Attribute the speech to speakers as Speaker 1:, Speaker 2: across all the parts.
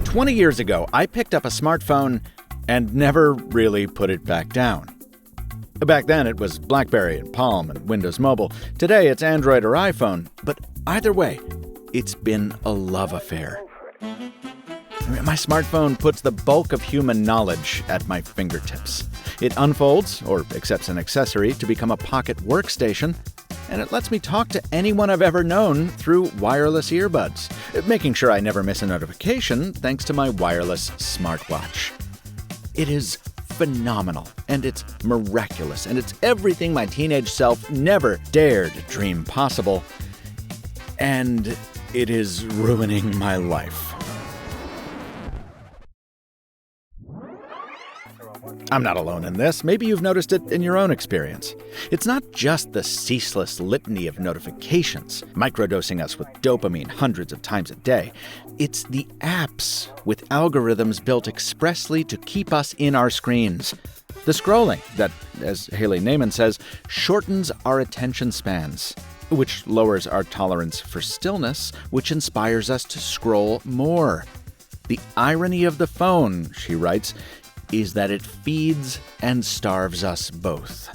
Speaker 1: 20 years ago, I picked up a smartphone and never really put it back down. Back then, it was BlackBerry and Palm and Windows Mobile. Today, it's Android or iPhone. But either way, it's been a love affair. My smartphone puts the bulk of human knowledge at my fingertips. It unfolds, or accepts an accessory, to become a pocket workstation, and it lets me talk to anyone I've ever known through wireless earbuds, making sure I never miss a notification thanks to my wireless smartwatch. It is phenomenal, and it's miraculous, and it's everything my teenage self never dared dream possible, and it is ruining my life. I'm not alone in this. Maybe you've noticed it in your own experience. It's not just the ceaseless litany of notifications, microdosing us with dopamine hundreds of times a day. It's the apps with algorithms built expressly to keep us in our screens. The scrolling that, as Haley Naiman says, shortens our attention spans, which lowers our tolerance for stillness, which inspires us to scroll more. The irony of the phone, she writes, is that it feeds and starves us both.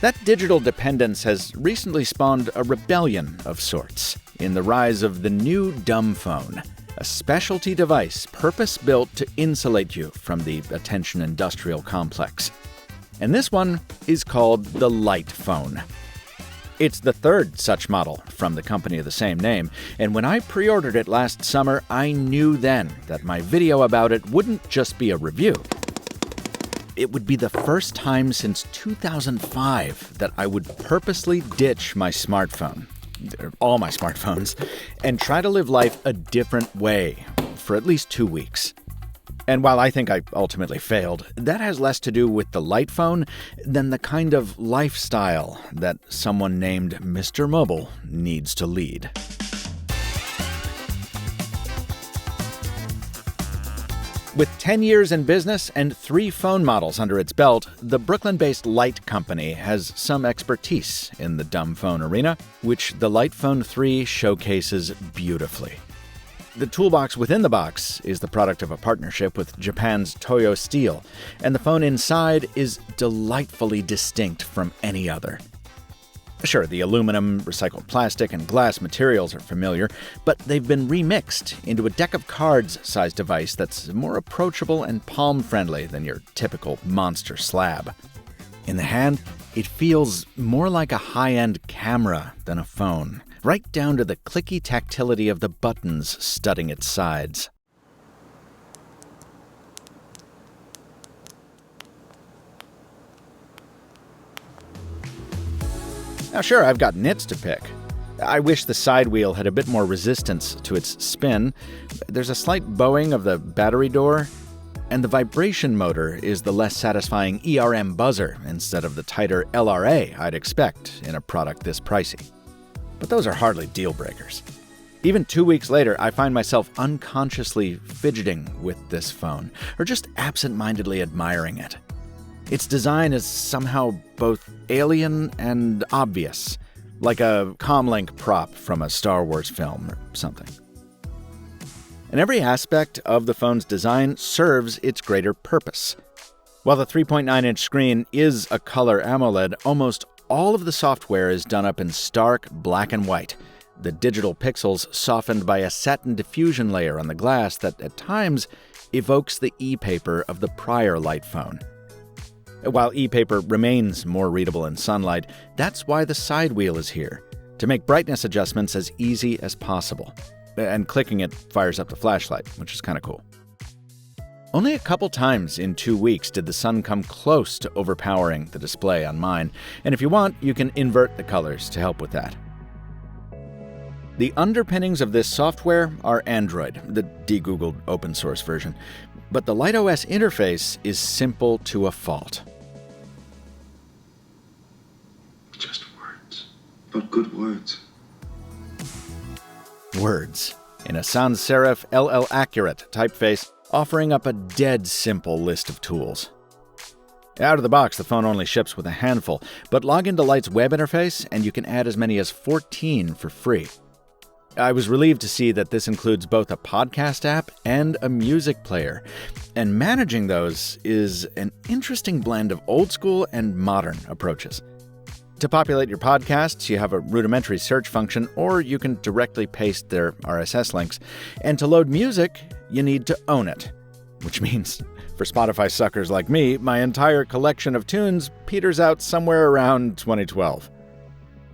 Speaker 1: That digital dependence has recently spawned a rebellion of sorts in the rise of the new dumbphone, a specialty device purpose-built to insulate you from the attention industrial complex. And this one is called the Light Phone. It's the third such model from the company of the same name, and when I pre-ordered it last summer, I knew then that my video about it wouldn't just be a review. It would be the first time since 2005 that I would purposely ditch my smartphone, all my smartphones, and try to live life a different way for at least 2 weeks. And while I think I ultimately failed, that has less to do with the Light Phone than the kind of lifestyle that someone named Mr. Mobile needs to lead. With 10 years in business and 3 phone models under its belt, the Brooklyn-based Light Company has some expertise in the dumb phone arena, which the Light Phone 3 showcases beautifully. The toolbox within the box is the product of a partnership with Japan's Toyo Steel, and the phone inside is delightfully distinct from any other. Sure, the aluminum, recycled plastic, and glass materials are familiar, but they've been remixed into a deck of cards-sized device that's more approachable and palm-friendly than your typical monster slab. In the hand, it feels more like a high-end camera than a phone, right down to the clicky tactility of the buttons studding its sides. Now sure, I've got nits to pick. I wish the side wheel had a bit more resistance to its spin. There's a slight bowing of the battery door, and the vibration motor is the less satisfying ERM buzzer instead of the tighter LRA I'd expect in a product this pricey. But those are hardly deal breakers. Even 2 weeks later, I find myself unconsciously fidgeting with this phone, or just absent-mindedly admiring it. Its design is somehow both alien and obvious, like a comlink prop from a Star Wars film or something. And every aspect of the phone's design serves its greater purpose. While the 3.9-inch screen is a color AMOLED, almost all of the software is done up in stark black and white, the digital pixels softened by a satin diffusion layer on the glass that, at times, evokes the e-paper of the prior Light phone. While e-paper remains more readable in sunlight, that's why the side wheel is here, to make brightness adjustments as easy as possible. And clicking it fires up the flashlight, which is kind of cool. Only a couple times in 2 weeks did the sun come close to overpowering the display on mine, and if you want, you can invert the colors to help with that. The underpinnings of this software are Android, the de-Googled open source version, but the Light OS interface is simple to a fault.
Speaker 2: Just words, but good words.
Speaker 1: Words, in a sans serif LL Accurate typeface, offering up a dead simple list of tools. Out of the box, the phone only ships with a handful, but log into Light's web interface and you can add as many as 14 for free. I was relieved to see that this includes both a podcast app and a music player. And managing those is an interesting blend of old school and modern approaches. To populate your podcasts, you have a rudimentary search function, or you can directly paste their RSS links. And to load music, you need to own it. Which means, for Spotify suckers like me, my entire collection of tunes peters out somewhere around 2012.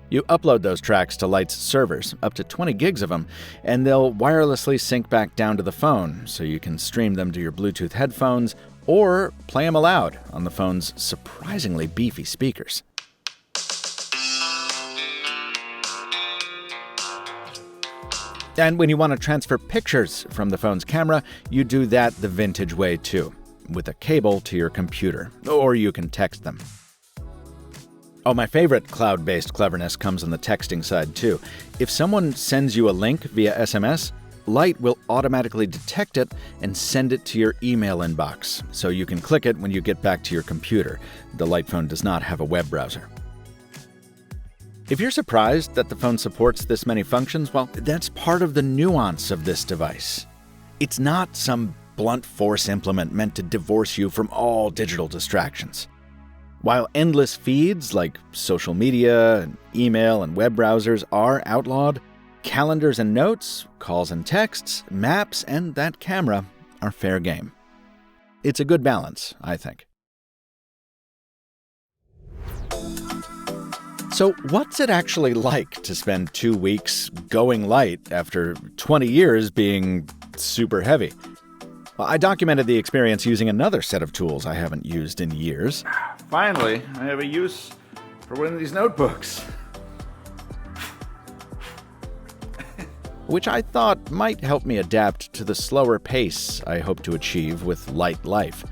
Speaker 1: You upload those tracks to Light's servers, up to 20 gigs of them, and they'll wirelessly sync back down to the phone, so you can stream them to your Bluetooth headphones or play them aloud on the phone's surprisingly beefy speakers. And when you want to transfer pictures from the phone's camera, you do that the vintage way too, with a cable to your computer, or you can text them. Oh, my favorite cloud-based cleverness comes on the texting side too. If someone sends you a link via SMS, Light will automatically detect it and send it to your email inbox, so you can click it when you get back to your computer. The Light phone does not have a web browser. If you're surprised that the phone supports this many functions, well, that's part of the nuance of this device. It's not some blunt force implement meant to divorce you from all digital distractions. While endless feeds like social media, and email, and web browsers are outlawed, calendars and notes, calls and texts, maps, and that camera are fair game. It's a good balance, I think. So what's it actually like to spend 2 weeks going light after 20 years being super heavy? Well, I documented the experience using another set of tools I haven't used in years. Finally, I have a use for one of these notebooks. Which I thought might help me adapt to the slower pace I hope to achieve with light life.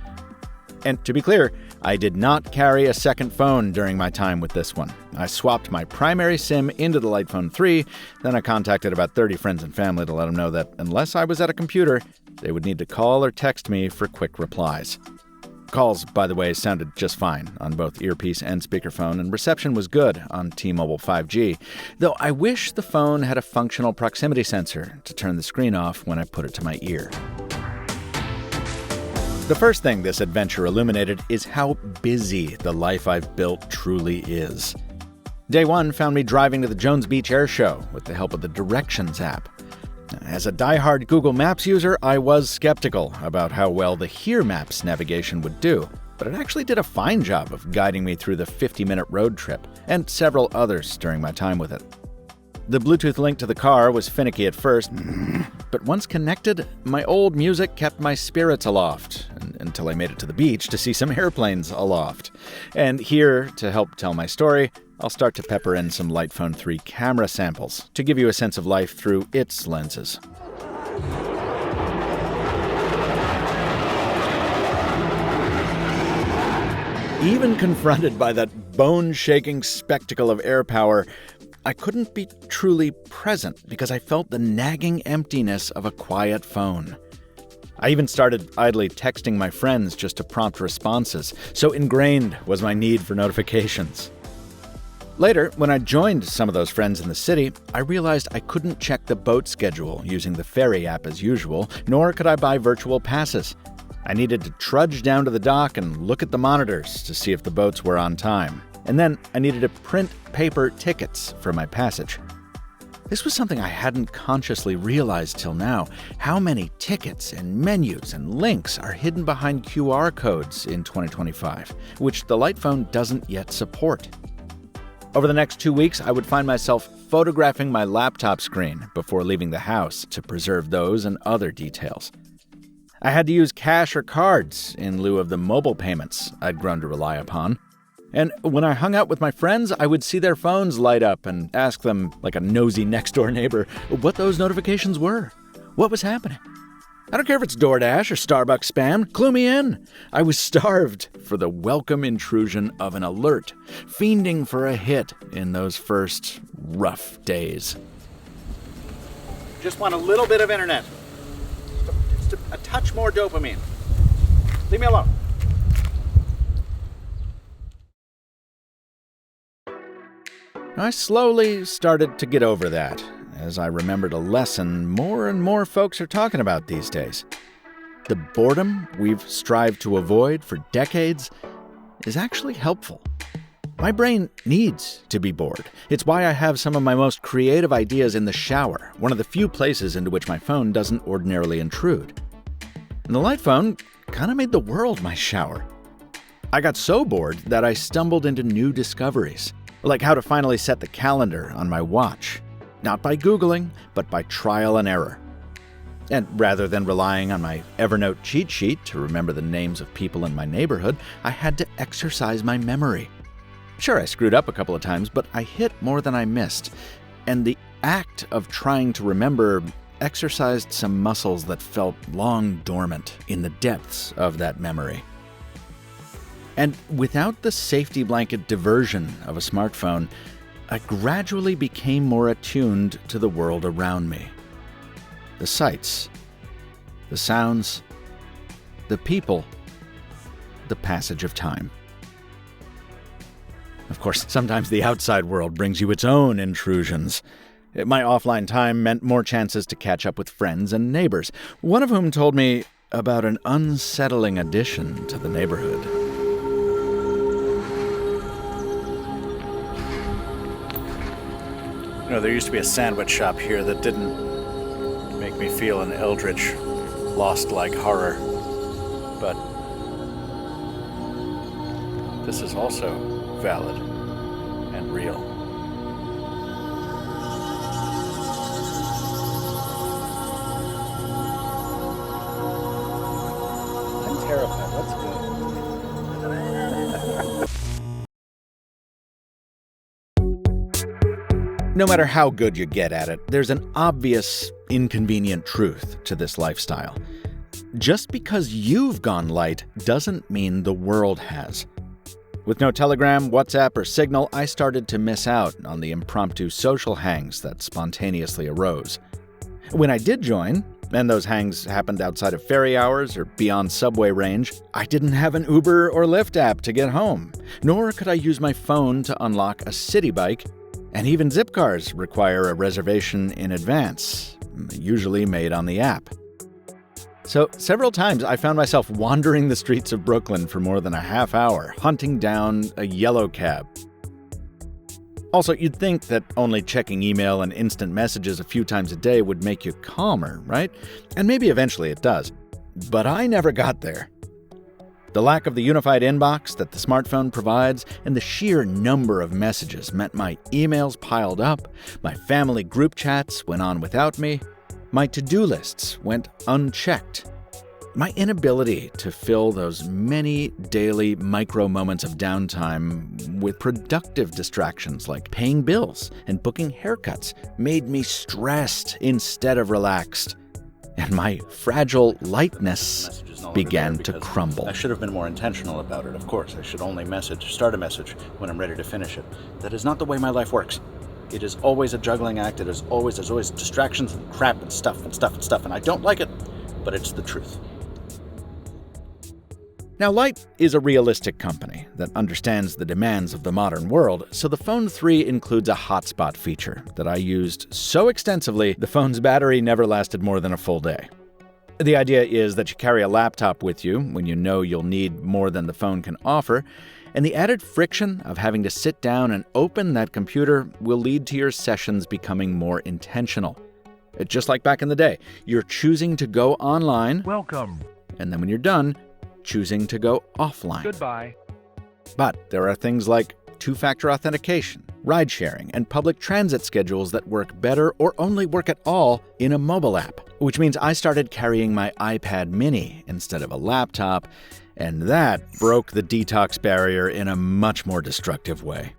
Speaker 1: And to be clear, I did not carry a second phone during my time with this one. I swapped my primary SIM into the Light Phone 3, then I contacted about 30 friends and family to let them know that unless I was at a computer, they would need to call or text me for quick replies. Calls, by the way, sounded just fine on both earpiece and speakerphone, and reception was good on T-Mobile 5G, though I wish the phone had a functional proximity sensor to turn the screen off when I put it to my ear. The first thing this adventure illuminated is how busy the life I've built truly is. Day one found me driving to the Jones Beach Air Show with the help of the Directions app. As a diehard Google Maps user, I was skeptical about how well the Here Maps navigation would do, but it actually did a fine job of guiding me through the 50-minute road trip, and several others during my time with it. The Bluetooth link to the car was finicky at first, but once connected, my old music kept my spirits aloft, until I made it to the beach to see some airplanes aloft. And here, to help tell my story, I'll start to pepper in some Light Phone 3 camera samples to give you a sense of life through its lenses. Even confronted by that bone-shaking spectacle of air power, I couldn't be truly present because I felt the nagging emptiness of a quiet phone. I even started idly texting my friends just to prompt responses, so ingrained was my need for notifications. Later, when I joined some of those friends in the city, I realized I couldn't check the boat schedule using the ferry app as usual, nor could I buy virtual passes. I needed to trudge down to the dock and look at the monitors to see if the boats were on time. And then I needed to print paper tickets for my passage. This was something I hadn't consciously realized till now, how many tickets and menus and links are hidden behind QR codes in 2025, which the Light Phone doesn't yet support. Over the next 2 weeks, I would find myself photographing my laptop screen before leaving the house to preserve those and other details. I had to use cash or cards in lieu of the mobile payments I'd grown to rely upon. And when I hung out with my friends, I would see their phones light up and ask them, like a nosy next-door neighbor, what those notifications were. What was happening? I don't care if it's DoorDash or Starbucks spam. Clue me in. I was starved for the welcome intrusion of an alert, fiending for a hit in those first rough days. Just want a little bit of internet. Just a touch more dopamine. Leave me alone. I slowly started to get over that, as I remembered a lesson more and more folks are talking about these days. The boredom we've strived to avoid for decades is actually helpful. My brain needs to be bored. It's why I have some of my most creative ideas in the shower, one of the few places into which my phone doesn't ordinarily intrude. And the light phone kind of made the world my shower. I got so bored that I stumbled into new discoveries, like how to finally set the calendar on my watch, not by Googling, but by trial and error. And rather than relying on my Evernote cheat sheet to remember the names of people in my neighborhood, I had to exercise my memory. Sure, I screwed up a couple of times, but I hit more than I missed. And the act of trying to remember exercised some muscles that felt long dormant in the depths of that memory. And without the safety blanket diversion of a smartphone, I gradually became more attuned to the world around me. The sights, the sounds, the people, the passage of time. Of course, sometimes the outside world brings you its own intrusions. My offline time meant more chances to catch up with friends and neighbors, one of whom told me about an unsettling addition to the neighborhood. You know, there used to be a sandwich shop here that didn't make me feel an eldritch, lost-like horror. But this is also valid and real. I'm terrified. Let's go. No matter how good you get at it, there's an obvious, inconvenient truth to this lifestyle. Just because you've gone light doesn't mean the world has. With no Telegram, WhatsApp, or Signal, I started to miss out on the impromptu social hangs that spontaneously arose. When I did join, and those hangs happened outside of ferry hours or beyond subway range, I didn't have an Uber or Lyft app to get home, nor could I use my phone to unlock a city bike. And even zip cars require a reservation in advance, usually made on the app. So several times I found myself wandering the streets of Brooklyn for more than a half hour, hunting down a yellow cab. Also, you'd think that only checking email and instant messages a few times a day would make you calmer, right? And maybe eventually it does. But I never got there. The lack of the unified inbox that the smartphone provides and the sheer number of messages meant my emails piled up, my family group chats went on without me, my to-do lists went unchecked. My inability to fill those many daily micro moments of downtime with productive distractions like paying bills and booking haircuts made me stressed instead of relaxed. And my fragile lightness began to crumble.
Speaker 3: I should have been more intentional about it, of course. I should only start a message when I'm ready to finish it. That is not the way my life works. It is always a juggling act. There's always distractions and crap and stuff, and I don't like it, but it's the truth.
Speaker 1: Now, Light is a realistic company that understands the demands of the modern world, so the Phone 3 includes a hotspot feature that I used so extensively the phone's battery never lasted more than a full day. The idea is that you carry a laptop with you when you know you'll need more than the phone can offer, and the added friction of having to sit down and open that computer will lead to your sessions becoming more intentional. Just like back in the day, you're choosing to go online.
Speaker 4: Welcome.
Speaker 1: And then when you're done, choosing to go offline.
Speaker 4: Goodbye.
Speaker 1: But there are things like two-factor authentication, ride-sharing, and public transit schedules that work better or only work at all in a mobile app, which means I started carrying my iPad mini instead of a laptop, and that broke the detox barrier in a much more destructive way.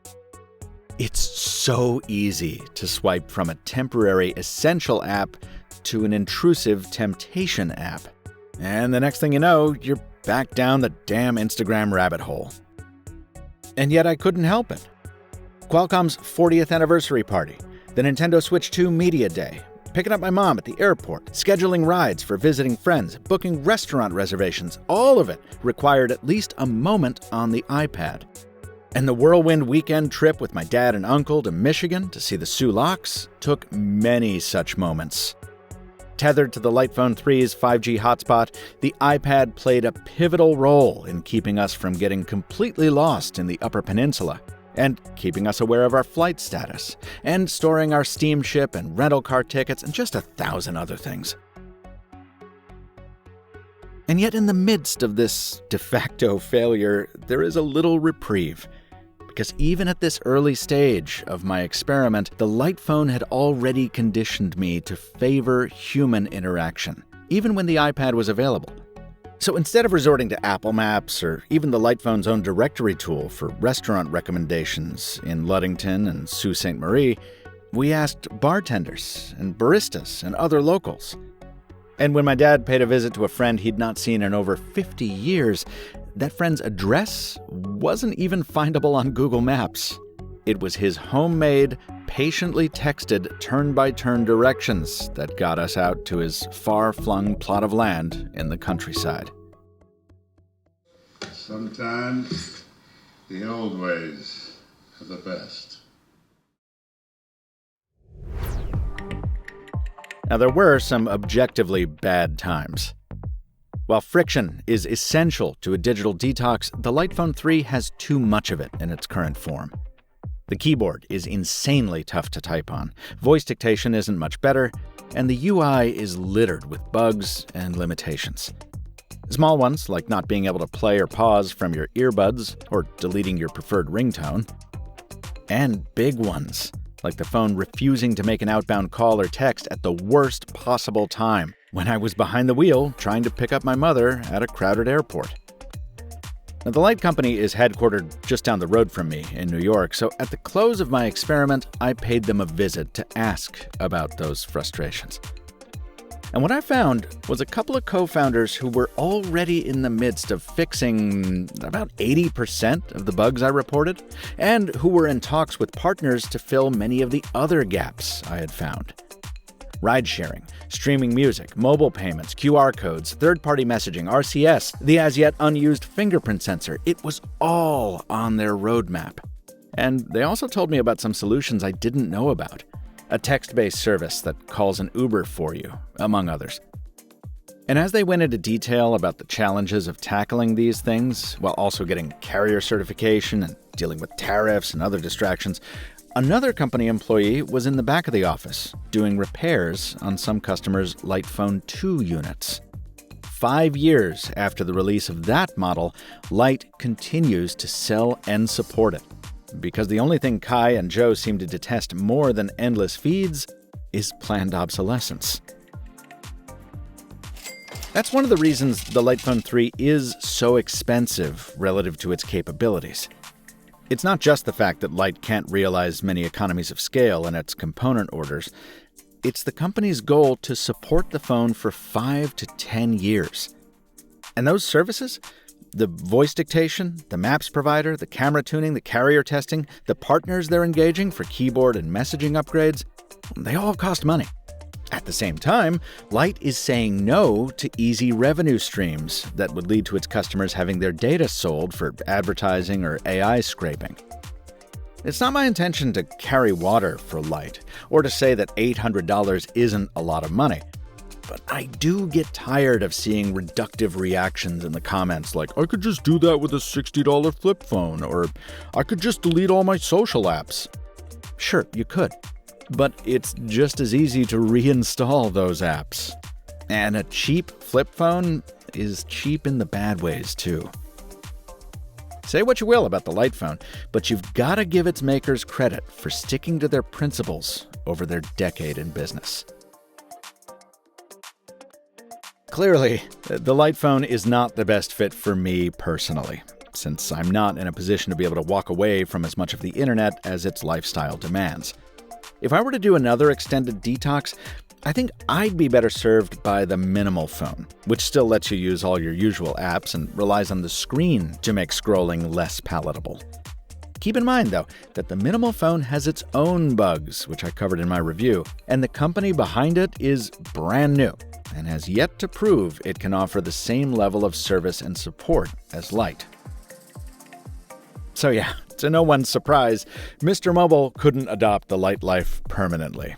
Speaker 1: It's so easy to swipe from a temporary essential app to an intrusive temptation app. And the next thing you know, you're back down the damn Instagram rabbit hole. And yet I couldn't help it. Qualcomm's 40th anniversary party, the Nintendo Switch 2 Media Day, picking up my mom at the airport, scheduling rides for visiting friends, booking restaurant reservations, all of it required at least a moment on the iPad. And the whirlwind weekend trip with my dad and uncle to Michigan to see the Sioux Locks took many such moments. Tethered to the Lightphone 3's 5G hotspot, the iPad played a pivotal role in keeping us from getting completely lost in the Upper Peninsula, and keeping us aware of our flight status, and storing our steamship and rental car tickets, and just 1,000 other things. And yet in the midst of this de facto failure, there is a little reprieve. Because even at this early stage of my experiment, the Lightphone had already conditioned me to favor human interaction, even when the iPad was available. So instead of resorting to Apple Maps or even the Lightphone's own directory tool for restaurant recommendations in Ludington and Sault Ste. Marie, we asked bartenders and baristas and other locals. And when my dad paid a visit to a friend he'd not seen in over 50 years, that friend's address wasn't even findable on Google Maps. It was his homemade, patiently texted turn-by-turn directions that got us out to his far-flung plot of land in the countryside.
Speaker 4: Sometimes the old ways are the best.
Speaker 1: Now, there were some objectively bad times. While friction is essential to a digital detox, the Lightphone 3 has too much of it in its current form. The keyboard is insanely tough to type on, voice dictation isn't much better, and the UI is littered with bugs and limitations. Small ones, like not being able to play or pause from your earbuds or deleting your preferred ringtone. And big ones, like the phone refusing to make an outbound call or text at the worst possible time, when I was behind the wheel trying to pick up my mother at a crowded airport. Now, the Light Company is headquartered just down the road from me in New York, so at the close of my experiment, I paid them a visit to ask about those frustrations. And what I found was a couple of co-founders who were already in the midst of fixing about 80% of the bugs I reported, and who were in talks with partners to fill many of the other gaps I had found. Ride-sharing, streaming music, mobile payments, QR codes, third-party messaging, RCS, the as-yet unused fingerprint sensor. It was all on their roadmap. And they also told me about some solutions I didn't know about. A text-based service that calls an Uber for you, among others. And as they went into detail about the challenges of tackling these things, while also getting carrier certification and dealing with tariffs and other distractions, another company employee was in the back of the office, doing repairs on some customers' Lightphone 2 units. 5 years after the release of that model, Light continues to sell and support it. Because the only thing Kai and Joe seem to detest more than endless feeds is planned obsolescence. That's one of the reasons the Lightphone 3 is so expensive relative to its capabilities. It's not just the fact that Light can't realize many economies of scale in its component orders. It's the company's goal to support the phone for 5 to 10 years. And those services? The voice dictation, the maps provider, the camera tuning, the carrier testing, the partners they're engaging for keyboard and messaging upgrades, they all cost money. At the same time, Light is saying no to easy revenue streams that would lead to its customers having their data sold for advertising or AI scraping. It's not my intention to carry water for Light, or to say that $800 isn't a lot of money. But I do get tired of seeing reductive reactions in the comments like, I could just do that with a $60 flip phone, or I could just delete all my social apps. Sure, you could. But it's just as easy to reinstall those apps. And a cheap flip phone is cheap in the bad ways, too. Say what you will about the Lightphone, but you've got to give its makers credit for sticking to their principles over their decade in business. Clearly, the Lightphone is not the best fit for me personally, since I'm not in a position to be able to walk away from as much of the internet as its lifestyle demands. If I were to do another extended detox, I think I'd be better served by the minimal phone, which still lets you use all your usual apps and relies on the screen to make scrolling less palatable. Keep in mind, though, that the minimal phone has its own bugs, which I covered in my review, and the company behind it is brand new and has yet to prove it can offer the same level of service and support as Light. So yeah, To no one's surprise, Mr. Mobile couldn't adopt the light life permanently.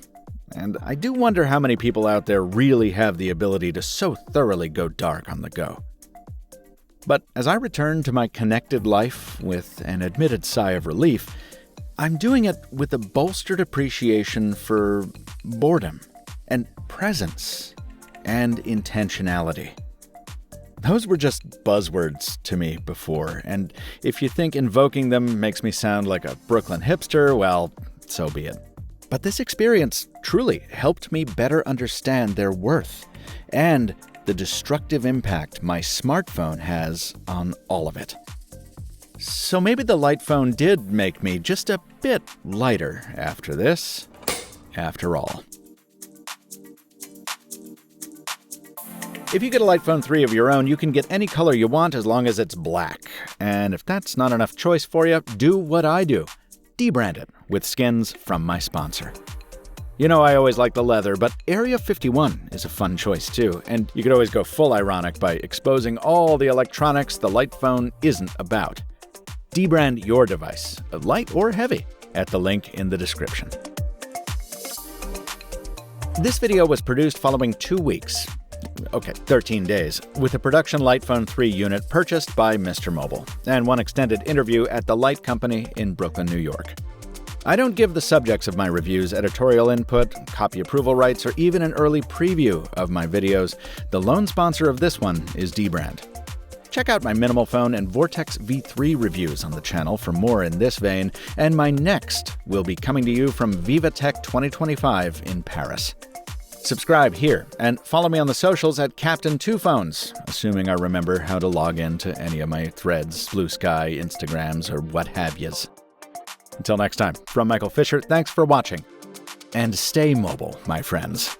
Speaker 1: And I do wonder how many people out there really have the ability to so thoroughly go dark on the go. But as I return to my connected life with an admitted sigh of relief, I'm doing it with a bolstered appreciation for boredom and presence and intentionality. Those were just buzzwords to me before, and if you think invoking them makes me sound like a Brooklyn hipster, well, so be it. But this experience truly helped me better understand their worth and the destructive impact my smartphone has on all of it. So maybe the light phone did make me just a bit lighter after this, after all. If you get a Light Phone 3 of your own, you can get any color you want as long as it's black. And if that's not enough choice for you, do what I do. Debrand it with skins from my sponsor. You know I always like the leather, but Area 51 is a fun choice too, and you could always go full ironic by exposing all the electronics the Light Phone isn't about. Debrand your device, light or heavy, at the link in the description. This video was produced following 2 weeks. 13 days, with a production Light Phone 3 unit purchased by Mr. Mobile, and one extended interview at the Light Company in Brooklyn, New York. I don't give the subjects of my reviews editorial input, copy approval rights, or even an early preview of my videos. The lone sponsor of this one is Debrand. Check out my Minimal Phone and Vortex V3 reviews on the channel for more in this vein, and my next will be coming to you from Viva Tech 2025 in Paris. Subscribe here, and follow me on the socials at Captain Two Phones, assuming I remember how to log into any of my Threads, Blue Sky, Instagrams, or what have yas. Until next time, from Michael Fisher, thanks for watching. And stay mobile, my friends.